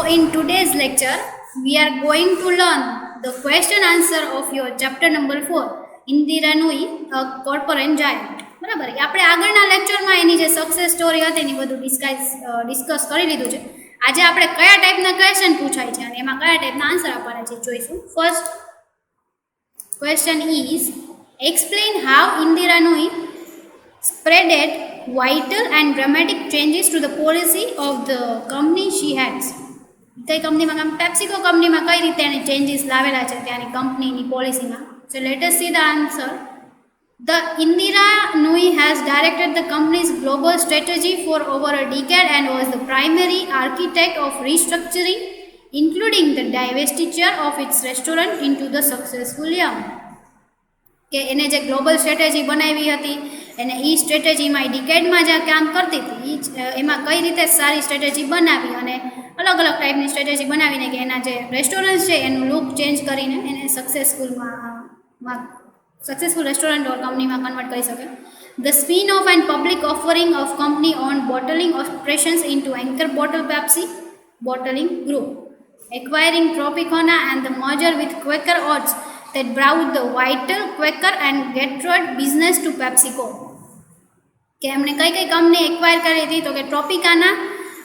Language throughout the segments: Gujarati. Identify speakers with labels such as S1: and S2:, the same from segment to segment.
S1: in today's lecture, we are going to learn the question answer of your chapter number 4, Indira Nui, a corporate giant. બરાબર આપણે આગળના લેક્ચરમાં એની જે સક્સેસ સ્ટોરી હતી એની બધું ડિસ્કસ કરી લીધું છે. આજે આપણે કયા ટાઈપના ક્વેશ્ચન પૂછાય છે અને એમાં કયા ટાઈપના આન્સર આપવાના છે જોઈશું. First question is explain how Indira Nooyi spreaded vital and dramatic changes to the policy of the company she heads. કઈ કંપનીમાં પેપ્સિકો કંપનીમાં કઈ રીતે એને ચેન્જીસ લાવેલા છે ત્યાંની કંપનીની પોલિસીમાં. So let us see the answer. The Indira Nui has directed the company's global strategy for over a decade and was the primary architect of restructuring, including the divestiture of its restaurant into the successful Yum. કે એને જે ગ્લોબલ સ્ટ્રેટેજી બનાવી હતી એને એ સ્ટ્રેટેજીમાં ડિકેડમાં જે કામ કરતી હતી એમાં કઈ રીતે સારી સ્ટ્રેટેજી બનાવી અને અલગ અલગ ટાઈપની સ્ટ્રેટેજી બનાવીને કે એના જે રેસ્ટોરન્ટ છે એનું લુક ચેન્જ કરીને એને સક્સેસફુલ રેસ્ટોરન્ટ ઓર કંપનીમાં કન્વર્ટ કરી શકે. The spin off and public offering of company on bottling operations into anchor bottle Pepsi bottling group, acquiring Tropicana and the merger with Quaker Oats that brought the vital Quaker and Gatorade business to PepsiCo. કે એમણે કઈ કઈ કંપની એક્વાયર કરી હતી તો કે ટ્રોપિકાના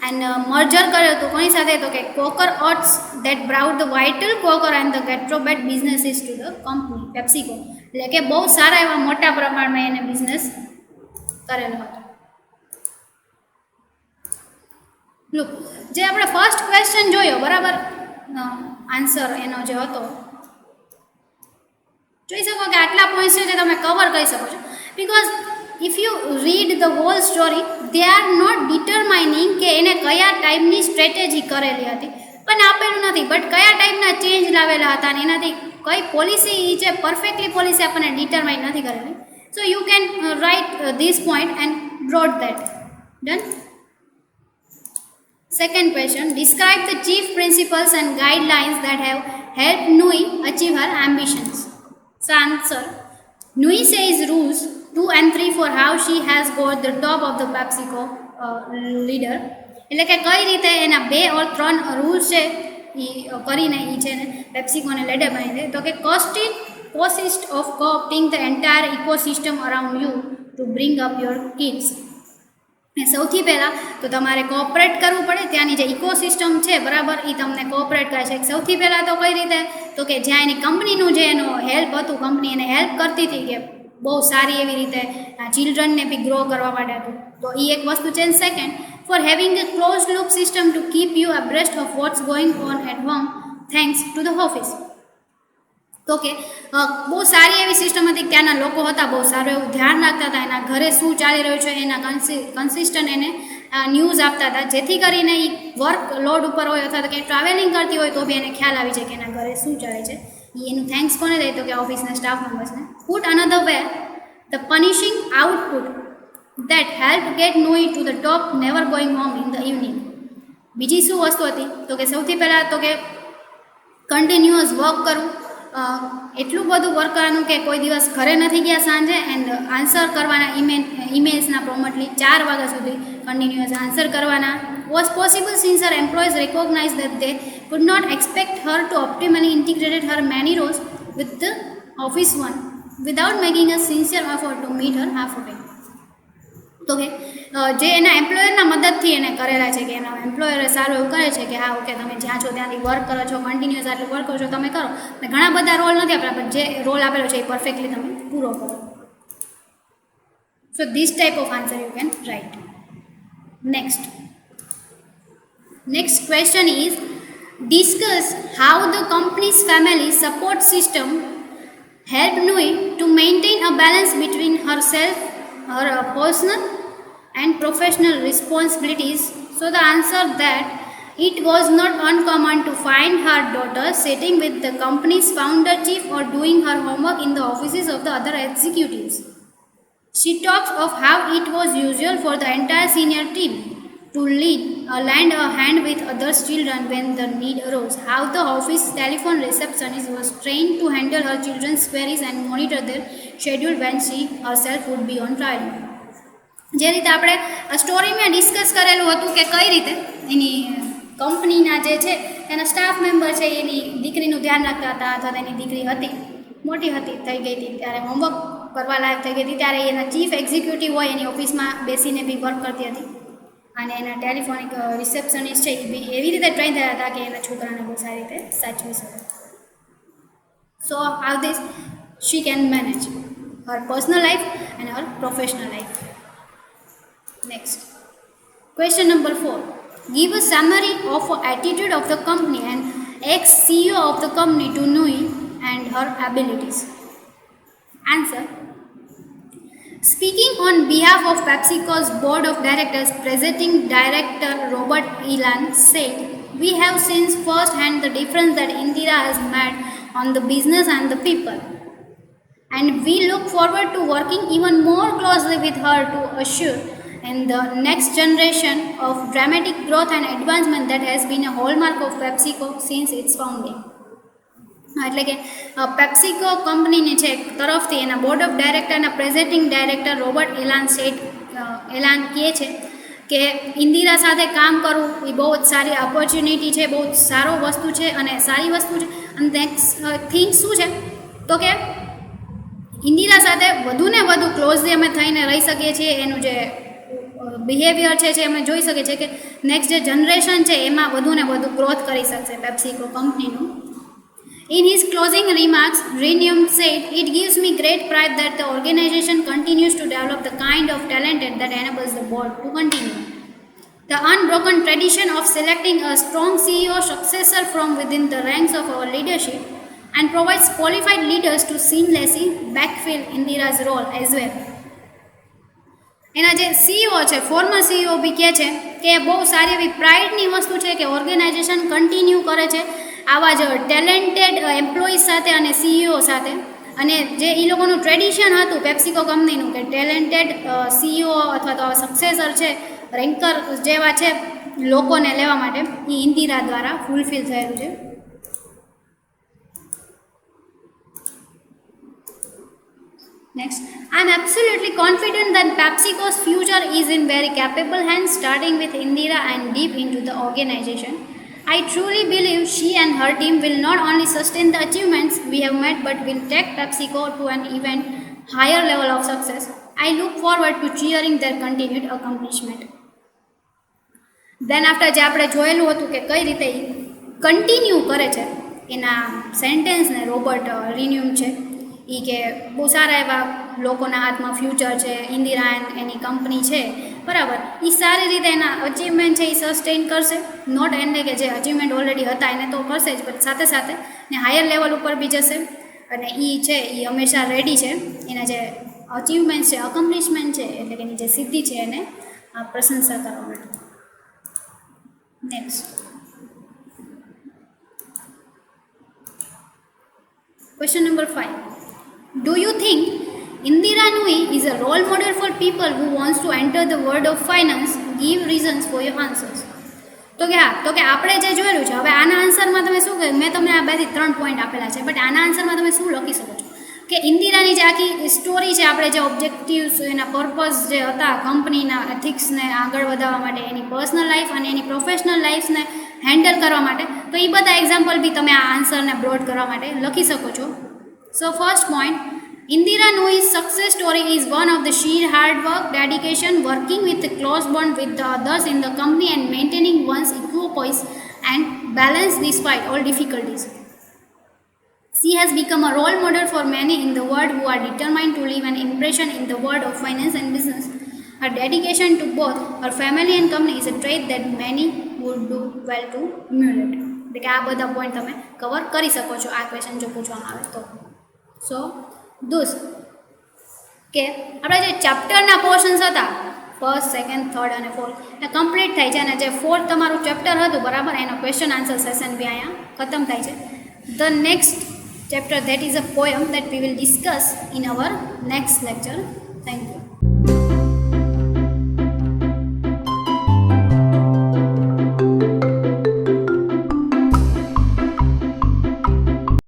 S1: એન્ડ મર્જર કર્યો હતો કોની સાથે તો કે કોકર oats that brought the vital Quaker and the Gatorade businesses to the company PepsiCo. એટલે કે બહુ સારા એવા મોટા પ્રમાણમાં એને બિઝનેસ કરેલો હતો. લુક જે આપણે ફર્સ્ટ ક્વેશ્ચન જોયો બરાબર આન્સર એનો જે હતો જોઈ શકો કે આટલા પોઈન્ટ્સ છે જે તમે કવર કરી શકો છો. Because if you read the whole story they are not determining કે એને કયા ટાઈપની સ્ટ્રેટેજી કરેલી હતી પણ આપેલું નથી બટ કયા ટાઈપના ચેન્જ લાવેલા હતા અને એનાથી કઈ પોલિસી છે પરફેક્ટલી પોલિસી આપણને ડિટરમાઇન નથી કરેલી. So you can write this point and drought that. Done. Second question, describe the chief principles and guidelines that have helped Nui achieve her ambitions. So answer, Nui says rules 2 and 3 for how she has got the top of the PepsiCo leader. એટલે કે કઈ રીતે એના 2 or 3 રૂલ્સ છે એ કરીને એ છે ને પેપ્સિકોને લીડર બની દે તો કે consist of co-opting the entire ecosystem around you to bring up your kids. સૌથી પહેલાં તો તમારે કોઓપરેટ કરવું પડે ત્યાંની જે ઇકોસિસ્ટમ છે બરાબર એ તમને કોઓપરેટ કરે છે. સૌથી પહેલાં તો કઈ રીતે તો કે જ્યાં એની કંપનીનું જે એનો હેલ્પ હતું કંપની એને હેલ્પ કરતી હતી કે બહુ સારી એવી રીતે ચિલ્ડ્રનને બી ગ્રો કરવા માટે હતું તો એ એક વસ્તુ છે. Second, for having a close loop system to keep you abreast of what's going on at home thanks to the office. તો કે બહુ સારી એવી સિસ્ટમ હતી ત્યાંના લોકો હતા બહુ સારું એવું ધ્યાન રાખતા હતા એના ઘરે શું ચાલી રહ્યું છે એના કન્સિસ્ટન્ટ એને ન્યૂઝ આપતા હતા જેથી કરીને એ વર્ક લોડ ઉપર હોય અથવા તો કંઈ ટ્રાવેલિંગ કરતી હોય તો બી એને ખ્યાલ આવી જાય કે એના ઘરે શું ચાલે છે. એનું થેન્ક્સ કોને દે તો કે ઓફિસના સ્ટાફ મેમ્બર્સને. Put another way, the punishing output that help get Nooyi to the top never going home in the evening. બીજી શું વસ્તુ હતી તો કે સૌથી પહેલાં તો કે કન્ટિન્યુઅસ વર્ક કરવું, એટલું બધું વર્ક કરવાનું કે કોઈ દિવસ ઘરે નથી ગયા સાંજે એન્ડ આન્સર કરવાના ઈમેલ્સના પ્રોમોટલી 4 વાગ્યા સુધી કન્ટિન્યુઅસ આન્સર કરવાના. Was possible since Har employees recognise that they could not expect her to optimally integrate her many roles with the office one without making a sincere effort to meet her halfway. તો કે જે એના એમ્પ્લોયરના મદદથી એને કરેલા છે કે એના એમ્પ્લોયરે સારું એવું કરે છે કે હા ઓકે તમે જ્યાં છો ત્યાંથી વર્ક કરો છો કન્ટિન્યુઅસ આટલું વર્ક કરો છો તમે કરો અને ઘણા બધા રોલ નથી આપેલા પણ જે રોલ આપેલો છે એ પરફેક્ટલી તમે પૂરો કરો. So this type of answer you can write. Next question is discuss how the company's family support system helped Nui to maintain a balance between herself, her personal and professional responsibilities. So the answer that it was not uncommon to find her daughter sitting with the company's founder chief or doing her homework in the offices of the other executives. She talks of how it was usual for the entire senior team to lend a hand with others' children when the need arose. How the office telephone receptionist was trained to handle her children's queries and monitor their schedule when she herself would be on trial. જે રીતે આપણે સ્ટોરીમાં ડિસ્કસ કરેલું હતું કે કઈ રીતે એની કંપનીના જે છે એના સ્ટાફ મેમ્બર છે એની દીકરીનું ધ્યાન રાખતા હતા, અથવા તેની દીકરી હતી મોટી હતી થઈ ગઈ હતી ત્યારે હોમવર્ક કરવા લાયક થઈ ગઈ હતી, ત્યારે એના ચીફ એક્ઝિક્યુટિવ હોય એની ઓફિસમાં બેસીને બી વર્ક કરતી હતી, અને એના ટેલિફોનિક રિસેપ્શનિસ્ટ છે એ બી એવી રીતે ટ્રેન થયા હતા કે એના છોકરાને બહુ સારી રીતે સાચવી શકે. So how this she can manage her personal life and her professional life. Next, question number 4. Give a summary of the attitude of the company and ex-CEO of the company to Nui and her abilities. Answer. Speaking on behalf of PepsiCo's board of directors, Presiding Director Robert Elan said, "We have seen firsthand the difference that Indira has made on the business and the people. And we look forward to working even more closely with her to assure in the next generation of dramatic growth and advancement that has been a hallmark of PepsiCo since its founding." એટલે કે પેપ્સિકો કંપનીની છે તરફથી એના બોર્ડ ઓફ ડાયરેક્ટરના પ્રેઝિડિંગ ડાયરેક્ટર રોબર્ટ એલાન કહે છે કે ઇન્દિરા સાથે કામ કરવું એ બહુ જ સારી ઓપોર્ચ્યુનિટી છે, બહુ જ સારો વસ્તુ છે અને સારી વસ્તુ છે. અને નેક્સ્ટ થિંગ શું છે તો કે ઇન્દિરા સાથે વધુ ને વધુ ક્લોઝલી અમે થઈને રહી શકીએ છીએ. એનું જે બિહેવિયર છે જે અમે જોઈ શકીએ છીએ કે નેક્સ્ટ જે જનરેશન છે એમાં વધુ ને વધુ ગ્રોથ કરી શકશે પેપ્સિકો કંપનીનું. In his closing remarks, Reneum said, "It gives me great pride that the organization continues to develop the kind of talent that enables the board to continue the unbroken tradition of selecting a strong CEO successor from within the ranks of our leadership and provides qualified leaders to seamlessly backfill Indira's role as well." એના જે સીઈઓ છે, ફોર્મર સીઈઓ બી કહે છે કે બહુ સારી એવી પ્રાઇડની વસ્તુ છે કે ઓર્ગેનાઇઝેશન કન્ટિન્યુ કરે છે આવા જ ટેલેન્ટેડ એમ્પ્લોઈઝ સાથે અને સીઈઓ સાથે. અને જે એ લોકોનું ટ્રેડિશન હતું પેપ્સિકો કંપનીનું કે ટેલેન્ટેડ સીઈઓ અથવા તો સક્સેસર છે, રેન્કર જેવા છે લોકોને લેવા માટે, એ ઇન્દિરા દ્વારા ફૂલફિલ થયેલું છે. Next, I am absolutely confident that PepsiCo's future is in very capable hands, starting with Indira and deep into the organization. I truly believe she and her team will not only sustain the achievements we have made, but will take PepsiCo to an even higher level of success. I look forward to cheering their continued accomplishment. Then after જે આપણે જોયેલું હતું કે કઈ રીતે કન્ટિન્યુ કરે છે એના સેન્ટેન્સને રોબર્ટ રિન્યુમ છે એ કે બહુ સારા એવા લોકોના હાથમાં ફ્યુચર છે, ઇન્દિરા એની કંપની છે બરાબર, એ સારી રીતે એના અચીવમેન્ટ છે એ સસ્ટેન કરશે. નોટ એને કે જે અચીવમેન્ટ ઓલરેડી હતા એને તો કરશે જ, પણ સાથે સાથે ને હાયર લેવલ ઉપર બી જશે. અને એ છે એ હંમેશા રેડી છે એના જે અચીવમેન્ટ છે, અકોમ્પ્લિશમેન્ટ છે, એટલે કે એની જે સિદ્ધિ છે એને પ્રશંસા કરવા માટે. Next, question number 5. Do you think Indira Nui is a role model for people who wants to enter the world of finance? Give reasons for your answers. તો કે આપણે જે જોયેલું છે, હવે આના આન્સરમાં તમે શું કહ્યું, મેં તમને આ બેથી 3 પોઈન્ટ આપેલા છે, બટ આના આન્સરમાં તમે શું લખી શકો છો કે ઇન્દિરાની જે આખી સ્ટોરી છે, આપણે જે ઓબ્જેક્ટિવ્સ, એના પર્પઝ જે હતા કંપનીના એથિક્સને આગળ વધારવા માટે, એની પર્સનલ લાઈફ અને એની પ્રોફેશનલ લાઈફને હેન્ડલ કરવા માટે, તો એ બધા એક્ઝામ્પલ બી તમે આ આન્સરને બ્રોડ કરવા માટે લખી શકો છો. So first point, Indira Nui's success story is one of the sheer hard work, dedication, working with a close bond with the others in the company and maintaining one's equipoise and balance despite all difficulties. She has become a role model for many in the world who are determined to leave an impression in the world of finance and business. Her dedication to both her family and company is a trait that many would do well to emulate. એટલે કે આ બધા પોઈન્ટ તમે કવર કરી શકો છો આ ક્વેશ્ચન જો પૂછવામાં આવે તો. સો દોસ્ત કે આપણા જે ચેપ્ટરના પોર્શન્સ હતા ફર્સ્ટ, સેકન્ડ, થર્ડ અને ફોર્થ એ કમ્પ્લીટ થાય છે, અને જે ફોર્થ તમારું ચેપ્ટર હતું બરાબર એનો ક્વેશ્ચન આન્સર સેશન બી અહીંયા ખતમ થાય છે. The next chapter, that is a poem that we will discuss in our next lecture. Thank you.